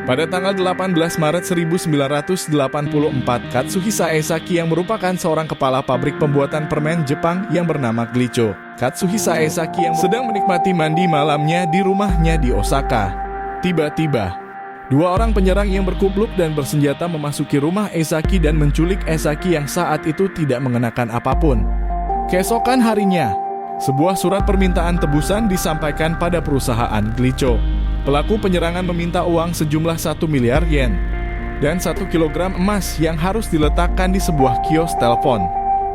Pada tanggal 18 Maret 1984, Katsuhisa Esaki yang merupakan seorang kepala pabrik pembuatan permen Jepang yang bernama Glicho. Katsuhisa Esaki yang sedang menikmati mandi malamnya di rumahnya di Osaka. Tiba-tiba, dua orang penyerang yang berkupluk dan bersenjata memasuki rumah Esaki dan menculik Esaki yang saat itu tidak mengenakan apapun. Keesokan harinya, sebuah surat permintaan tebusan disampaikan pada perusahaan Glicho. Pelaku penyerangan meminta uang sejumlah 1 miliar yen dan 1 kilogram emas yang harus diletakkan di sebuah kios telepon.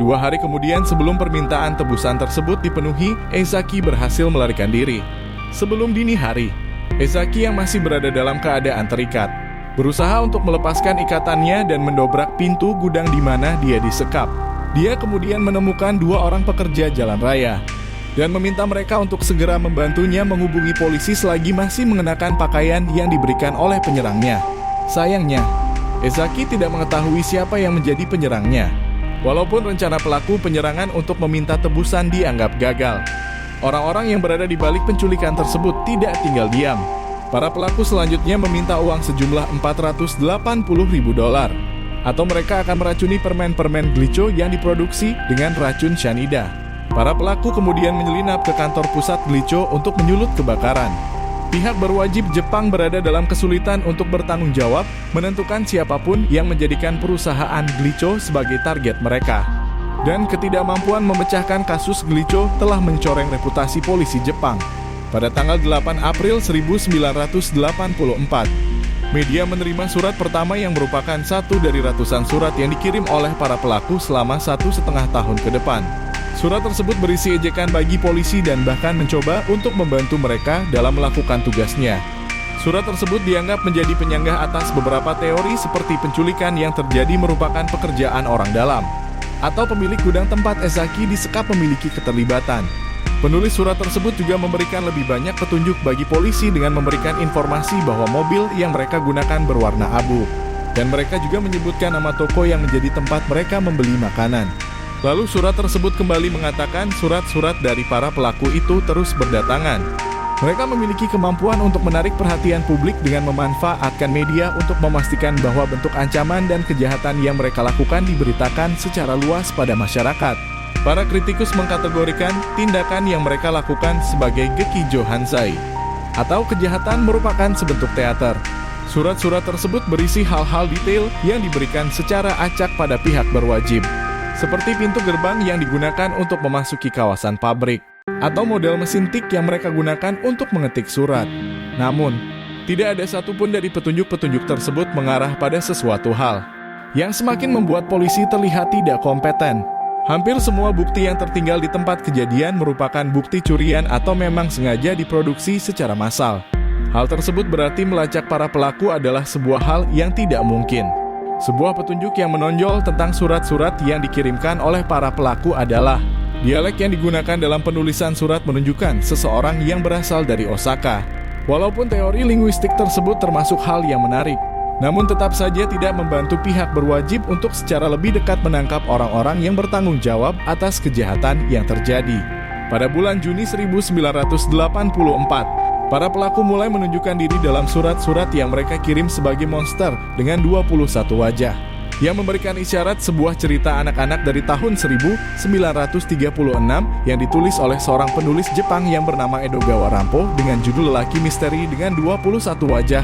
2 hari kemudian sebelum permintaan tebusan tersebut dipenuhi, Esaki berhasil melarikan diri. Sebelum dini hari, Esaki yang masih berada dalam keadaan terikat berusaha untuk melepaskan ikatannya dan mendobrak pintu gudang di mana dia disekap. Dia kemudian menemukan 2 orang pekerja jalan raya dan meminta mereka untuk segera membantunya menghubungi polisi selagi masih mengenakan pakaian yang diberikan oleh penyerangnya. Sayangnya, Esaki tidak mengetahui siapa yang menjadi penyerangnya. Walaupun rencana pelaku penyerangan untuk meminta tebusan dianggap gagal, orang-orang yang berada di balik penculikan tersebut tidak tinggal diam. Para pelaku selanjutnya meminta uang sejumlah $480.000, atau mereka akan meracuni permen-permen Glicho yang diproduksi dengan racun cyanida. Para pelaku kemudian menyelinap ke kantor pusat Glicho untuk menyulut kebakaran. Pihak berwajib Jepang berada dalam kesulitan untuk bertanggung jawab menentukan siapapun yang menjadikan perusahaan Glicho sebagai target mereka. Dan ketidakmampuan memecahkan kasus Glicho telah mencoreng reputasi polisi Jepang. Pada tanggal 8 April 1984, media menerima surat pertama yang merupakan satu dari ratusan surat yang dikirim oleh para pelaku selama 1,5 tahun ke depan. Surat tersebut berisi ejekan bagi polisi dan bahkan mencoba untuk membantu mereka dalam melakukan tugasnya. Surat tersebut dianggap menjadi penyanggah atas beberapa teori seperti penculikan yang terjadi merupakan pekerjaan orang dalam, atau pemilik gudang tempat Esaki disekap memiliki keterlibatan. Penulis surat tersebut juga memberikan lebih banyak petunjuk bagi polisi dengan memberikan informasi bahwa mobil yang mereka gunakan berwarna abu. Dan mereka juga menyebutkan nama toko yang menjadi tempat mereka membeli makanan. Lalu surat tersebut kembali mengatakan surat-surat dari para pelaku itu terus berdatangan. Mereka memiliki kemampuan untuk menarik perhatian publik dengan memanfaatkan media untuk memastikan bahwa bentuk ancaman dan kejahatan yang mereka lakukan diberitakan secara luas pada masyarakat. Para kritikus mengkategorikan tindakan yang mereka lakukan sebagai Gekijo Hanzai, atau kejahatan merupakan sebentuk teater. Surat-surat tersebut berisi hal-hal detail yang diberikan secara acak pada pihak berwajib, seperti pintu gerbang yang digunakan untuk memasuki kawasan pabrik, atau model mesin tik yang mereka gunakan untuk mengetik surat. Namun, tidak ada satupun dari petunjuk-petunjuk tersebut mengarah pada sesuatu hal, yang semakin membuat polisi terlihat tidak kompeten. Hampir semua bukti yang tertinggal di tempat kejadian merupakan bukti curian atau memang sengaja diproduksi secara massal. Hal tersebut berarti melacak para pelaku adalah sebuah hal yang tidak mungkin. Sebuah petunjuk yang menonjol tentang surat-surat yang dikirimkan oleh para pelaku adalah dialek yang digunakan dalam penulisan surat menunjukkan seseorang yang berasal dari Osaka. Walaupun teori linguistik tersebut termasuk hal yang menarik, namun tetap saja tidak membantu pihak berwajib untuk secara lebih dekat menangkap orang-orang yang bertanggung jawab atas kejahatan yang terjadi. Pada bulan Juni 1984, para pelaku mulai menunjukkan diri dalam surat-surat yang mereka kirim sebagai monster dengan 21 wajah, yang memberikan isyarat sebuah cerita anak-anak dari tahun 1936 yang ditulis oleh seorang penulis Jepang yang bernama Edogawa Rampo dengan judul Lelaki Misteri dengan 21 wajah.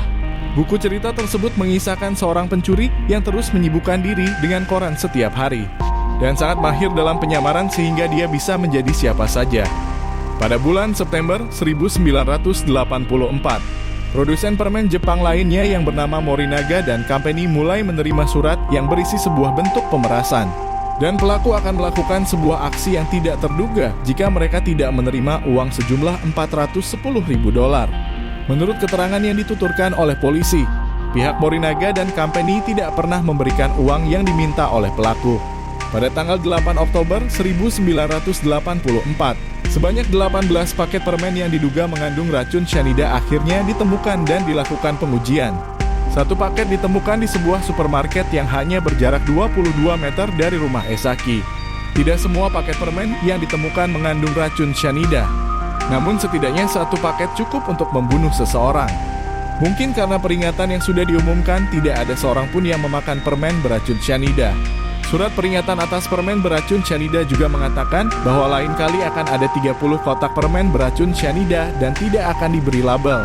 Buku cerita tersebut mengisahkan seorang pencuri yang terus menyibukkan diri dengan koran setiap hari, dan sangat mahir dalam penyamaran sehingga dia bisa menjadi siapa saja. Pada bulan September 1984, produsen permen Jepang lainnya yang bernama Morinaga dan Company mulai menerima surat yang berisi sebuah bentuk pemerasan. Dan pelaku akan melakukan sebuah aksi yang tidak terduga jika mereka tidak menerima uang sejumlah $410.000. Menurut keterangan yang dituturkan oleh polisi, pihak Morinaga dan Company tidak pernah memberikan uang yang diminta oleh pelaku. Pada tanggal 8 Oktober 1984, sebanyak 18 paket permen yang diduga mengandung racun cyanida akhirnya ditemukan dan dilakukan pengujian. Satu paket ditemukan di sebuah supermarket yang hanya berjarak 22 meter dari rumah Esaki. Tidak semua paket permen yang ditemukan mengandung racun cyanida, namun setidaknya satu paket cukup untuk membunuh seseorang. Mungkin karena peringatan yang sudah diumumkan, tidak ada seorang pun yang memakan permen beracun cyanida. Surat peringatan atas permen beracun cyanida juga mengatakan bahwa lain kali akan ada 30 kotak permen beracun cyanida dan tidak akan diberi label.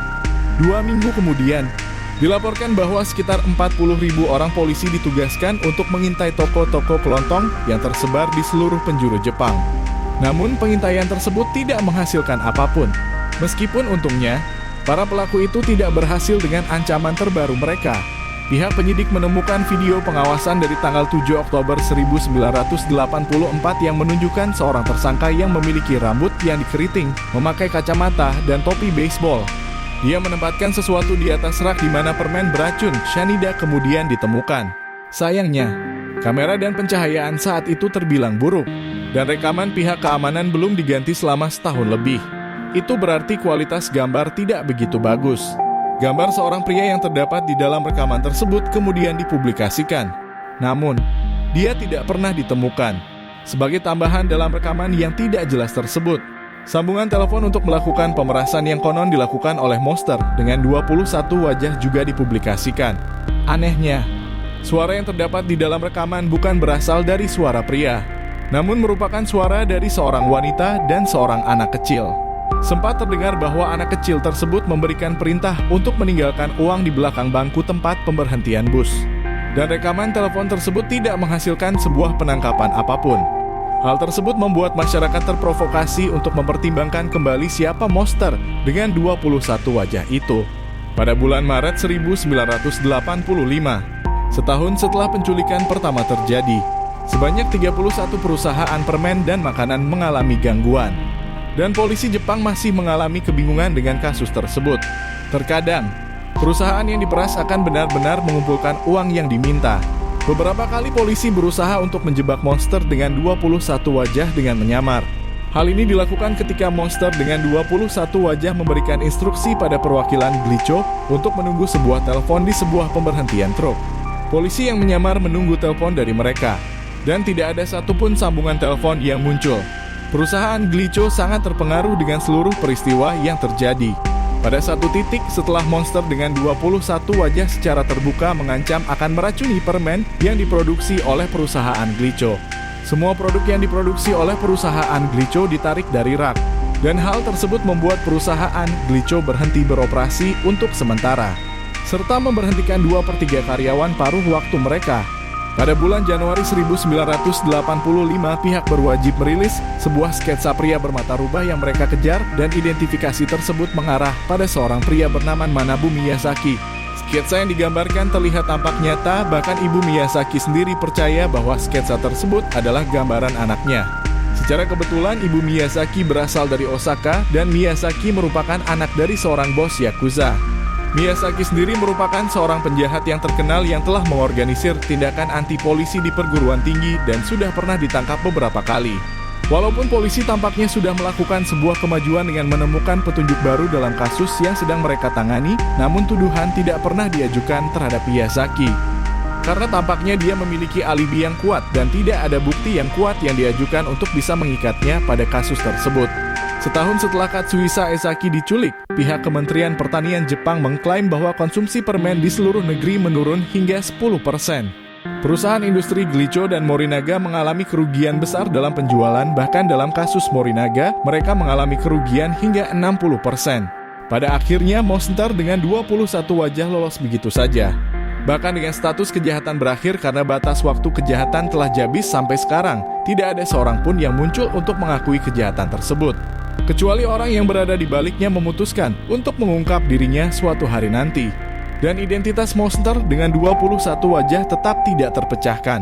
2 minggu kemudian, dilaporkan bahwa sekitar 40.000 orang polisi ditugaskan untuk mengintai toko-toko kelontong yang tersebar di seluruh penjuru Jepang. Namun pengintaian tersebut tidak menghasilkan apapun. Meskipun untungnya, para pelaku itu tidak berhasil dengan ancaman terbaru mereka. Pihak penyidik menemukan video pengawasan dari tanggal 7 Oktober 1984 yang menunjukkan seorang tersangka yang memiliki rambut yang dikeriting, memakai kacamata, dan topi baseball. Dia menempatkan sesuatu di atas rak di mana permen beracun cyanida kemudian ditemukan. Sayangnya, kamera dan pencahayaan saat itu terbilang buruk, dan rekaman pihak keamanan belum diganti selama setahun lebih. Itu berarti kualitas gambar tidak begitu bagus. Gambar seorang pria yang terdapat di dalam rekaman tersebut kemudian dipublikasikan. Namun, dia tidak pernah ditemukan. Sebagai tambahan dalam rekaman yang tidak jelas tersebut, sambungan telepon untuk melakukan pemerasan yang konon dilakukan oleh Monster dengan 21 wajah juga dipublikasikan. Anehnya, suara yang terdapat di dalam rekaman bukan berasal dari suara pria, namun merupakan suara dari seorang wanita dan seorang anak kecil. Sempat terdengar bahwa anak kecil tersebut memberikan perintah untuk meninggalkan uang di belakang bangku tempat pemberhentian bus. Dan rekaman telepon tersebut tidak menghasilkan sebuah penangkapan apapun. Hal tersebut membuat masyarakat terprovokasi untuk mempertimbangkan kembali siapa Monster dengan 21 wajah itu. Pada bulan Maret 1985, setahun setelah penculikan pertama terjadi, sebanyak 31 perusahaan permen dan makanan mengalami gangguan. Dan polisi Jepang masih mengalami kebingungan dengan kasus tersebut. Terkadang, perusahaan yang diperas akan benar-benar mengumpulkan uang yang diminta. Beberapa kali polisi berusaha untuk menjebak Monster dengan 21 wajah dengan menyamar. Hal ini dilakukan ketika Monster dengan 21 wajah memberikan instruksi pada perwakilan Glico untuk menunggu sebuah telepon di sebuah pemberhentian truk. Polisi yang menyamar menunggu telepon dari mereka, dan tidak ada satupun sambungan telepon yang muncul. Perusahaan Glico sangat terpengaruh dengan seluruh peristiwa yang terjadi. Pada satu titik setelah Monster dengan 21 wajah secara terbuka mengancam akan meracuni permen yang diproduksi oleh perusahaan Glico. Semua produk yang diproduksi oleh perusahaan Glico ditarik dari rak, dan hal tersebut membuat perusahaan Glico berhenti beroperasi untuk sementara, serta memberhentikan 2/3 karyawan paruh waktu mereka. Pada bulan Januari 1985, pihak berwajib merilis sebuah sketsa pria bermata rubah yang mereka kejar, dan identifikasi tersebut mengarah pada seorang pria bernama Manabu Miyazaki. Sketsa yang digambarkan terlihat tampak nyata, bahkan ibu Miyazaki sendiri percaya bahwa sketsa tersebut adalah gambaran anaknya. Secara kebetulan, ibu Miyazaki berasal dari Osaka, dan Miyazaki merupakan anak dari seorang bos Yakuza. Miyazaki sendiri merupakan seorang penjahat yang terkenal yang telah mengorganisir tindakan anti-polisi di perguruan tinggi dan sudah pernah ditangkap beberapa kali. Walaupun polisi tampaknya sudah melakukan sebuah kemajuan dengan menemukan petunjuk baru dalam kasus yang sedang mereka tangani, namun tuduhan tidak pernah diajukan terhadap Miyazaki. Karena tampaknya dia memiliki alibi yang kuat dan tidak ada bukti yang kuat yang diajukan untuk bisa mengikatnya pada kasus tersebut. Setahun setelah Katsuhisa Esaki diculik, pihak Kementerian Pertanian Jepang mengklaim bahwa konsumsi permen di seluruh negeri menurun hingga 10%. Perusahaan industri Glico dan Morinaga mengalami kerugian besar dalam penjualan, bahkan dalam kasus Morinaga, mereka mengalami kerugian hingga 60%. Pada akhirnya, Monster dengan 21 wajah lolos begitu saja. Bahkan dengan status kejahatan berakhir karena batas waktu kejahatan telah habis sampai sekarang, tidak ada seorang pun yang muncul untuk mengakui kejahatan tersebut. Kecuali orang yang berada di baliknya memutuskan untuk mengungkap dirinya suatu hari nanti. Dan identitas Monster dengan 21 wajah tetap tidak terpecahkan.